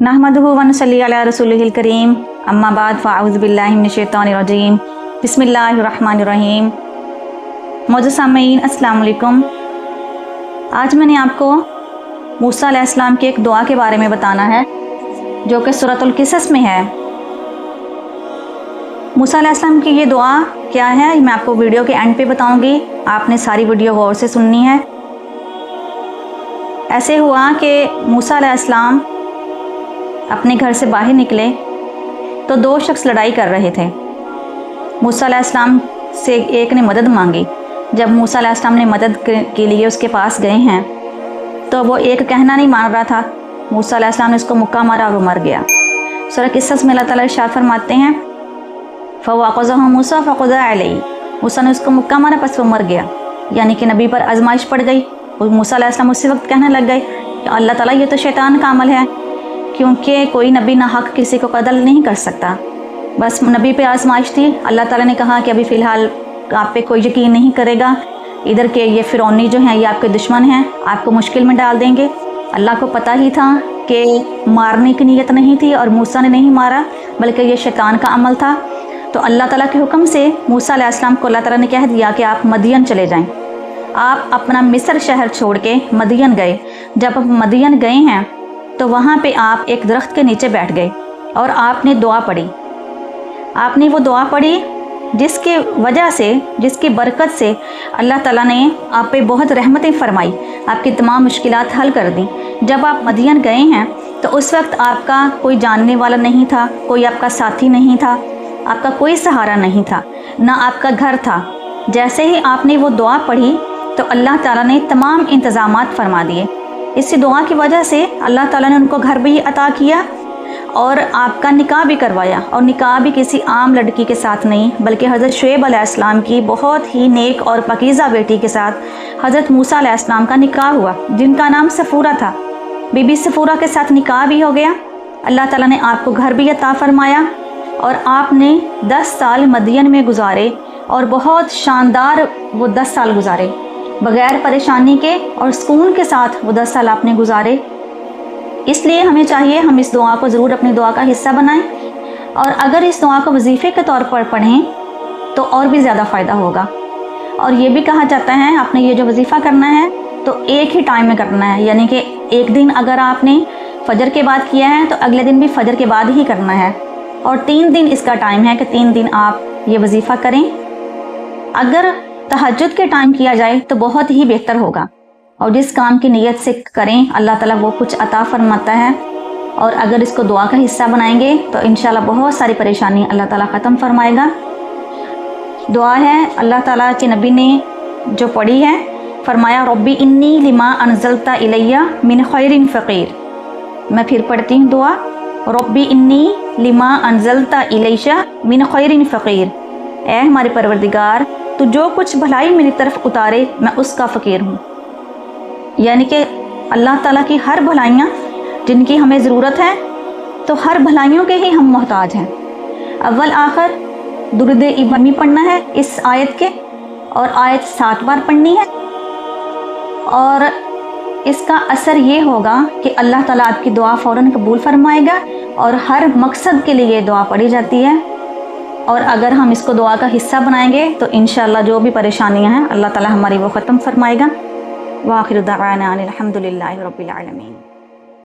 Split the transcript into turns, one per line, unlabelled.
नहमदुहु व नसल्ली अला रसूलिहिल करीम अम्मा बाद फ़अऊज़ु बिल्लाहि मिनश्शैतानिर रजीम बिस्मिल्लाहिर रहमानिर रहीम। मौजूद सामीन अस्सलाम वालेकुम। आज मैंने आपको मूसा अलैहिस्सलाम की एक दुआ के बारे में बताना है जो कि सूरतुल क़िसस में है। मूसा अलैहिस्सलाम की ये दुआ क्या है मैं आपको वीडियो के एंड पे बताऊंगी। आपने सारी वीडियो गौर से सुननी है। ऐसे हुआ कि मूसा अलैहिस्सलाम अपने घर से बाहर निकले तो दो शख्स लड़ाई कर रहे थे। मूसा अलैहिस्सलाम से एक ने मदद मांगी। जब मूसा अलैहिस्सलाम ने मदद के लिए उसके पास गए हैं तो वो एक कहना नहीं मान रहा था। मूसा अलैहिस्सलाम ने उसको मुक्का मारा और वो मर गया। सूरह क़िसस में अल्लाह ताला इरशाद फरमाते हैं फ़वक़ज़हु मूसा फ़क़ज़ा अलैहि, मूसा ने उसको मुक्का मारा बस वो मर गया। यानी कि नबी पर आजमाइश पड़ गई। और मूसा अलैहिस्सलाम उसी वक्त कहने लग गए कि अल्लाह ताला ये तो शैतान का अमल है, क्योंकि कोई नबी ना हक किसी को कत्ल नहीं कर सकता। बस नबी पे आजमाइश थी। अल्लाह ताला ने कहा कि अभी फ़िलहाल आप पे कोई यकीन नहीं करेगा। इधर के ये फ़िरौनी जो हैं ये आपके दुश्मन हैं, आपको मुश्किल में डाल देंगे। अल्लाह को पता ही था कि मारने की नीयत नहीं थी और मूसा ने नहीं मारा बल्कि ये शैतान का अमल था। तो अल्लाह ताला के हुक्म से मूसा अलैहिस्सलाम को अल्लाह ताला ने कह दिया कि आप मदियन चले जाएं। आप अपना मिस्र शहर छोड़ के मदियन गए। जब आप मदियन गए हैं तो वहाँ पे आप एक दरख्त के नीचे बैठ गए और आपने दुआ पढ़ी। आपने वो दुआ पढ़ी जिसके वजह से, जिसकी बरकत से अल्लाह ताला ने आप पे बहुत रहमतें फरमाई, आपकी तमाम मुश्किलात हल कर दी। जब आप मदियन गए हैं तो उस वक्त आपका कोई जानने वाला नहीं था, कोई आपका साथी नहीं था, आपका कोई सहारा नहीं था, ना आपका घर था। जैसे ही आपने वो दुआ पढ़ी तो अल्लाह ताला ने तमाम इंतज़ामात फरमा दिए। इसी दुआ की वजह से अल्लाह ताला ने उनको घर भी अता किया और आपका निकाह भी करवाया। और निकाह भी किसी आम लड़की के साथ नहीं बल्कि हज़रत शुएब अलैहिस्सलाम की बहुत ही नेक और पकीज़ा बेटी के साथ हज़रत मूसा अलैहिस्सलाम का निकाह हुआ, जिनका नाम सफ़ूरा था। बीबी सफ़ूरा के साथ निकाह भी हो गया। अल्लाह ताला ने आपको घर भी अता फरमाया और आपने 10 साल मदियन में गुजारे और बहुत शानदार वो 10 साल गुजारे, बग़ैर परेशानी के और सुकून के साथ वो 10 साल आपने गुजारे। इसलिए हमें चाहिए हम इस दुआ को ज़रूर अपनी दुआ का हिस्सा बनाएं और अगर इस दुआ को वजीफ़े के तौर पर पढ़ें तो और भी ज़्यादा फ़ायदा होगा। और ये भी कहा जाता है आपने ये जो वजीफ़ा करना है तो एक ही टाइम में करना है। यानी कि एक दिन अगर आपने फ़जर के बाद किया है तो अगले दिन भी फ़जर के बाद ही करना है। और 3 दिन इसका टाइम है कि 3 दिन आप ये वजीफ़ा करें। अगर तहज्जुद के टाइम किया जाए तो बहुत ही बेहतर होगा। और जिस काम की नीयत से करें अल्लाह ताला वो कुछ अता फरमाता है। और अगर इसको दुआ का हिस्सा बनाएंगे तो इंशाल्लाह बहुत सारी परेशानी अल्लाह ताला ख़त्म फरमाएगा। दुआ है अल्लाह ताला के नबी ने जो पढ़ी है, फरमाया रब्बी इन्नी लिमा अनज़लता इलैया मिन खैरिन फ़क़ीर। मैं फिर पढ़ती हूँ दुआ, रब्बी इन्नी लिमा अनज़लता इलैया मिन खैरिन फ़क़ीर। ऐ हमारे परवरदिगार, तो जो कुछ भलाई मेरी तरफ उतारे मैं उसका फ़कीर हूँ। यानी कि अल्लाह ताला की हर भलाइयाँ जिनकी हमें ज़रूरत है, तो हर भलाइयों के ही हम मोहताज हैं। अव्वल आखिर दुरूद इब्राहिमी पढ़ना है इस आयत के, और आयत 7 बार पढ़नी है। और इसका असर ये होगा कि अल्लाह ताला आपकी दुआ फ़ौरन कबूल फरमाएगा और हर मकसद के लिए दुआ पढ़ी जाती है। और अगर हम इसको दुआ का हिस्सा बनाएंगे तो इंशाअल्लाह जो भी परेशानियां हैं अल्लाह ताला हमारी वो ख़त्म फरमाएगा। व आखिर दावाना अनिल हम्दुलिल्लाहि रब्बिल आलमीन।